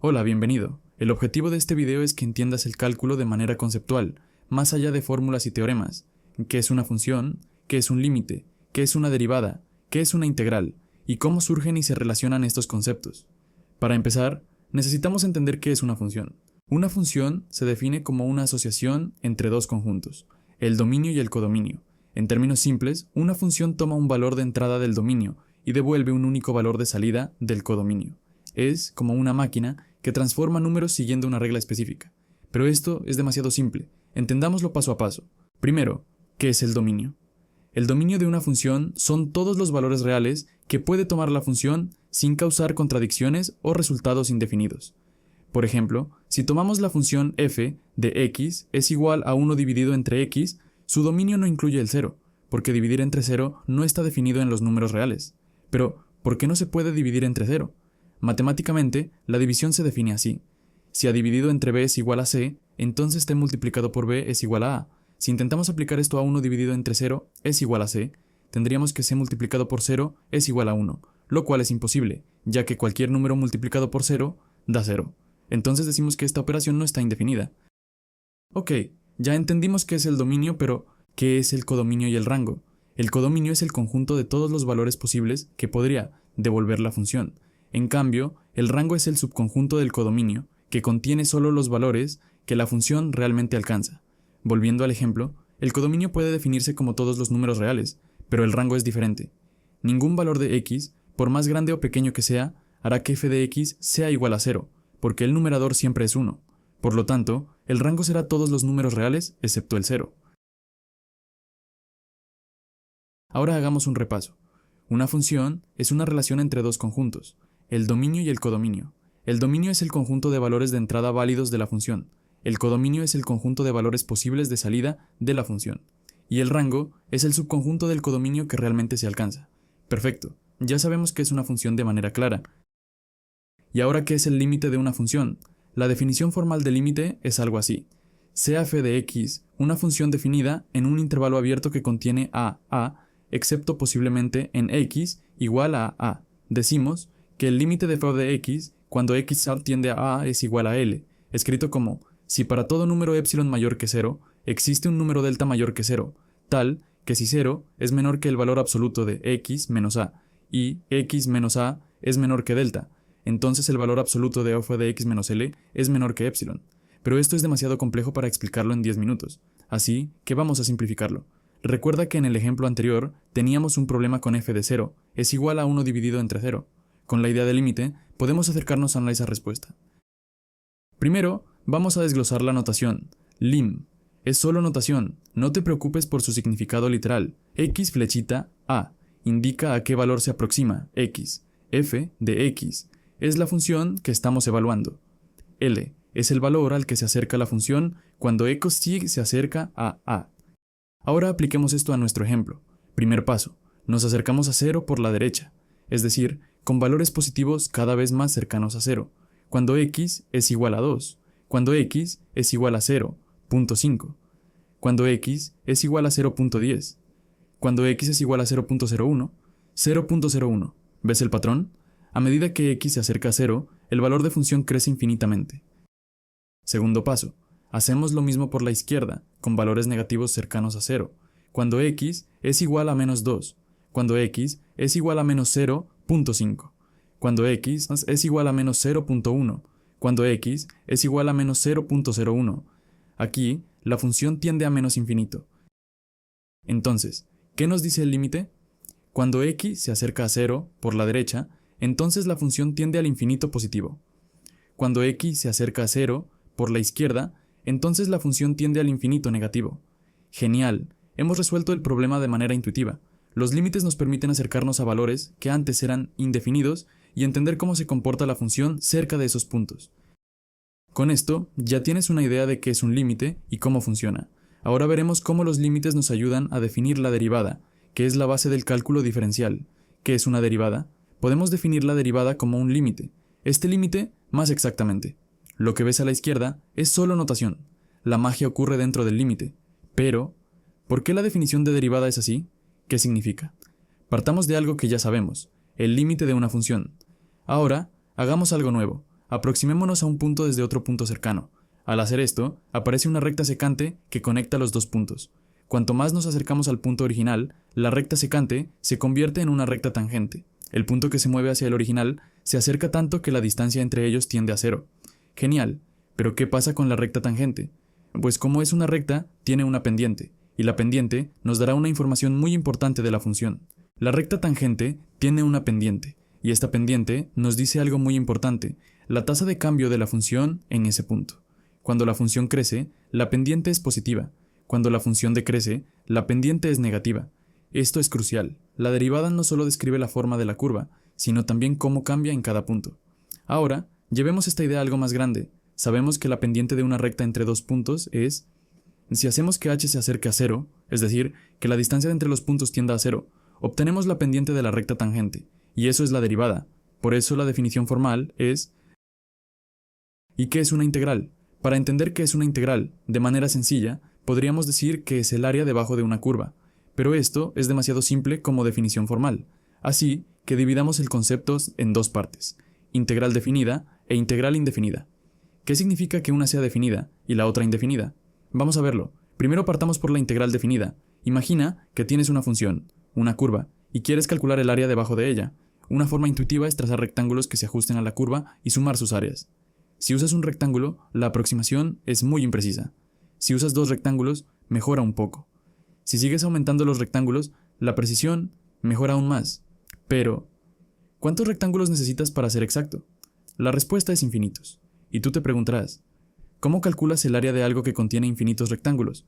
Hola, bienvenido. El objetivo de este video es que entiendas el cálculo de manera conceptual, más allá de fórmulas y teoremas. ¿Qué es una función? ¿Qué es un límite? ¿Qué es una derivada? ¿Qué es una integral? ¿Y cómo surgen y se relacionan estos conceptos? Para empezar, necesitamos entender qué es una función. Una función se define como una asociación entre dos conjuntos, el dominio y el codominio. En términos simples, una función toma un valor de entrada del dominio y devuelve un único valor de salida del codominio. Es como una máquina que transforma números siguiendo una regla específica. Pero esto es demasiado simple. Entendámoslo paso a paso. Primero, ¿qué es el dominio? El dominio de una función son todos los valores reales que puede tomar la función sin causar contradicciones o resultados indefinidos. Por ejemplo, si tomamos la función f de x es igual a 1 dividido entre x, su dominio no incluye el 0, porque dividir entre 0 no está definido en los números reales. Pero, ¿por qué no se puede dividir entre 0? Matemáticamente, la división se define así. Si a dividido entre b es igual a c, entonces t multiplicado por b es igual a a. Si intentamos aplicar esto a 1 dividido entre 0 es igual a c, tendríamos que c multiplicado por 0 es igual a 1, lo cual es imposible, ya que cualquier número multiplicado por 0 da 0. Entonces decimos que esta operación no está indefinida. Ok, ya entendimos qué es el dominio, pero ¿qué es el codominio y el rango? El codominio es el conjunto de todos los valores posibles que podría devolver la función. En cambio, el rango es el subconjunto del codominio, que contiene solo los valores que la función realmente alcanza. Volviendo al ejemplo, el codominio puede definirse como todos los números reales, pero el rango es diferente. Ningún valor de x, por más grande o pequeño que sea, hará que f de x sea igual a 0, porque el numerador siempre es 1. Por lo tanto, el rango será todos los números reales excepto el 0. Ahora hagamos un repaso. Una función es una relación entre dos conjuntos, el dominio y el codominio. El dominio es el conjunto de valores de entrada válidos de la función. El codominio es el conjunto de valores posibles de salida de la función. Y el rango es el subconjunto del codominio que realmente se alcanza. Perfecto, ya sabemos que es una función de manera clara. ¿Y ahora qué es el límite de una función? La definición formal de límite es algo así. Sea f de x una función definida en un intervalo abierto que contiene a, excepto posiblemente en x igual a. Decimos que el límite de f de x cuando x tiende a es igual a L, escrito como si para todo número epsilon mayor que 0 existe un número delta mayor que 0, tal que si 0 es menor que el valor absoluto de x menos a y x menos a es menor que delta, entonces el valor absoluto de f de x menos L es menor que epsilon. Pero esto es demasiado complejo para explicarlo en 10 minutos, así que vamos a simplificarlo. Recuerda que en el ejemplo anterior teníamos un problema con f de 0, es igual a 1 dividido entre 0. Con la idea de límite, podemos acercarnos a esa respuesta. Primero, vamos a desglosar la notación. Lim. Es solo notación, no te preocupes por su significado literal. X flechita a indica a qué valor se aproxima, x. F de x es la función que estamos evaluando. L es el valor al que se acerca la función cuando x se acerca a a. Ahora apliquemos esto a nuestro ejemplo. Primer paso, nos acercamos a 0 por la derecha, es decir, con valores positivos cada vez más cercanos a 0, cuando x es igual a 2, cuando x es igual a 0.5, cuando x es igual a 0.10, cuando x es igual a 0.01, 0.01. ¿Ves el patrón? A medida que x se acerca a 0, el valor de función crece infinitamente. Segundo paso, hacemos lo mismo por la izquierda, con valores negativos cercanos a 0, cuando x es igual a menos 2, cuando x es igual a menos 0.5, cuando x es igual a menos 0.1, cuando x es igual a menos 0.01. Aquí, la función tiende a menos infinito. Entonces, ¿qué nos dice el límite? Cuando x se acerca a 0 por la derecha, entonces la función tiende al infinito positivo. Cuando x se acerca a 0 por la izquierda, entonces la función tiende al infinito negativo. Genial, hemos resuelto el problema de manera intuitiva. Los límites nos permiten acercarnos a valores que antes eran indefinidos y entender cómo se comporta la función cerca de esos puntos. Con esto, ya tienes una idea de qué es un límite y cómo funciona. Ahora veremos cómo los límites nos ayudan a definir la derivada, que es la base del cálculo diferencial. ¿Qué es una derivada? Podemos definir la derivada como un límite. Este límite, más exactamente. Lo que ves a la izquierda es solo notación. La magia ocurre dentro del límite. Pero, ¿por qué la definición de derivada es así? ¿Qué significa? Partamos de algo que ya sabemos, el límite de una función. Ahora, hagamos algo nuevo. aproximémonos a un punto desde otro punto cercano. Al hacer esto, aparece una recta secante que conecta los dos puntos. Cuanto más nos acercamos al punto original, la recta secante se convierte en una recta tangente. El punto que se mueve hacia el original se acerca tanto que la distancia entre ellos tiende a cero. Genial, pero ¿qué pasa con la recta tangente? Pues como es una recta, tiene una pendiente, y la pendiente nos dará una información muy importante de la función. La recta tangente tiene una pendiente, y esta pendiente nos dice algo muy importante, la tasa de cambio de la función en ese punto. Cuando la función crece, la pendiente es positiva. Cuando la función decrece, la pendiente es negativa. Esto es crucial. La derivada no solo describe la forma de la curva, sino también cómo cambia en cada punto. Ahora, llevemos esta idea a algo más grande. Sabemos que la pendiente de una recta entre dos puntos es, si hacemos que h se acerque a cero, es decir, que la distancia entre los puntos tienda a cero, obtenemos la pendiente de la recta tangente, y eso es la derivada. Por eso la definición formal es... ¿Y qué es una integral? Para entender qué es una integral, de manera sencilla, podríamos decir que es el área debajo de una curva, pero esto es demasiado simple como definición formal, así que dividamos el concepto en dos partes, integral definida e integral indefinida. ¿Qué significa que una sea definida y la otra indefinida? Vamos a verlo. Primero partamos por la integral definida. Imagina que tienes una función, una curva, y quieres calcular el área debajo de ella. Una forma intuitiva es trazar rectángulos que se ajusten a la curva y sumar sus áreas. Si usas un rectángulo, la aproximación es muy imprecisa. Si usas dos rectángulos, mejora un poco. Si sigues aumentando los rectángulos, la precisión mejora aún más. Pero, ¿cuántos rectángulos necesitas para ser exacto? La respuesta es infinitos. Y tú te preguntarás, ¿cómo calculas el área de algo que contiene infinitos rectángulos?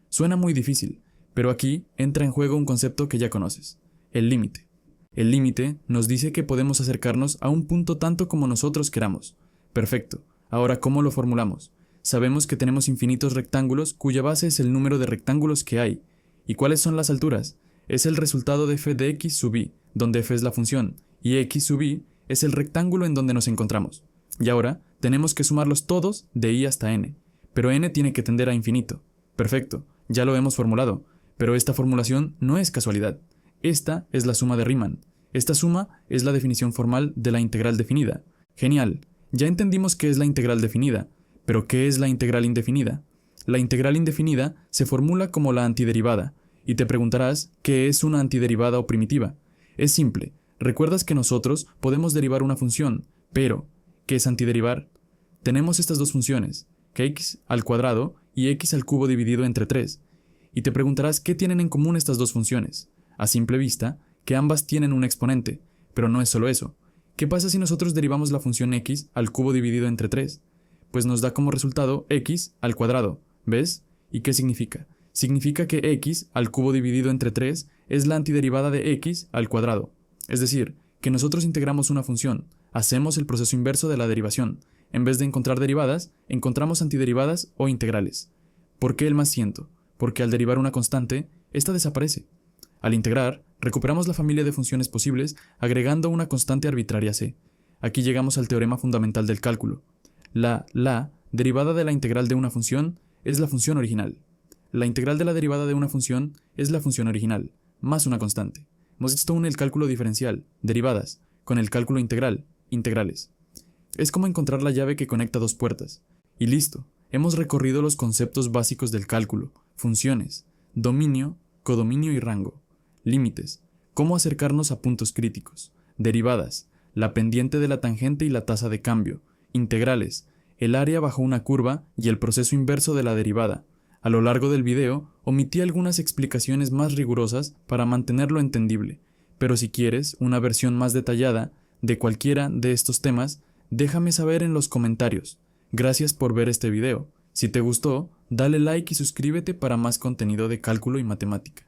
Suena muy difícil, pero aquí entra en juego un concepto que ya conoces, el límite. El límite nos dice que podemos acercarnos a un punto tanto como nosotros queramos. Perfecto. Ahora, ¿cómo lo formulamos? Sabemos que tenemos infinitos rectángulos cuya base es el número de rectángulos que hay. ¿Y cuáles son las alturas? Es el resultado de f de x sub i, donde f es la función, y x sub i es el rectángulo en donde nos encontramos. Y ahora, tenemos que sumarlos todos de i hasta n, pero n tiene que tender a infinito. Perfecto, ya lo hemos formulado, pero esta formulación no es casualidad. Esta es la suma de Riemann. Esta suma es la definición formal de la integral definida. Genial. Ya entendimos qué es la integral definida, pero ¿qué es la integral indefinida? La integral indefinida se formula como la antiderivada, y te preguntarás ¿qué es una antiderivada o primitiva? Es simple, recuerdas que nosotros podemos derivar una función, pero ¿qué es antiderivar? Tenemos estas dos funciones, que x al cuadrado y x al cubo dividido entre 3, y te preguntarás ¿qué tienen en común estas dos funciones? A simple vista, que ambas tienen un exponente, pero no es solo eso. ¿Qué pasa si nosotros derivamos la función x al cubo dividido entre 3? Pues nos da como resultado x al cuadrado, ¿ves? ¿Y qué significa? Significa que x al cubo dividido entre 3 es la antiderivada de x al cuadrado. Es decir, que nosotros integramos una función, hacemos el proceso inverso de la derivación. En vez de encontrar derivadas, encontramos antiderivadas o integrales. ¿Por qué el más ciento? Porque al derivar una constante, esta desaparece. Al integrar, recuperamos la familia de funciones posibles agregando una constante arbitraria c. Aquí llegamos al teorema fundamental del cálculo. La derivada de la integral de una función es la función original. La integral de la derivada de una función es la función original, más una constante. Hemos visto el cálculo diferencial, derivadas, con el cálculo integral, integrales. Es como encontrar la llave que conecta dos puertas. Y listo, hemos recorrido los conceptos básicos del cálculo, funciones, dominio, codominio y rango. Límites, cómo acercarnos a puntos críticos, derivadas, la pendiente de la tangente y la tasa de cambio, integrales, el área bajo una curva y el proceso inverso de la derivada. A lo largo del video, omití algunas explicaciones más rigurosas para mantenerlo entendible, pero si quieres una versión más detallada de cualquiera de estos temas, déjame saber en los comentarios. Gracias por ver este video. Si te gustó, dale like y suscríbete para más contenido de cálculo y matemática.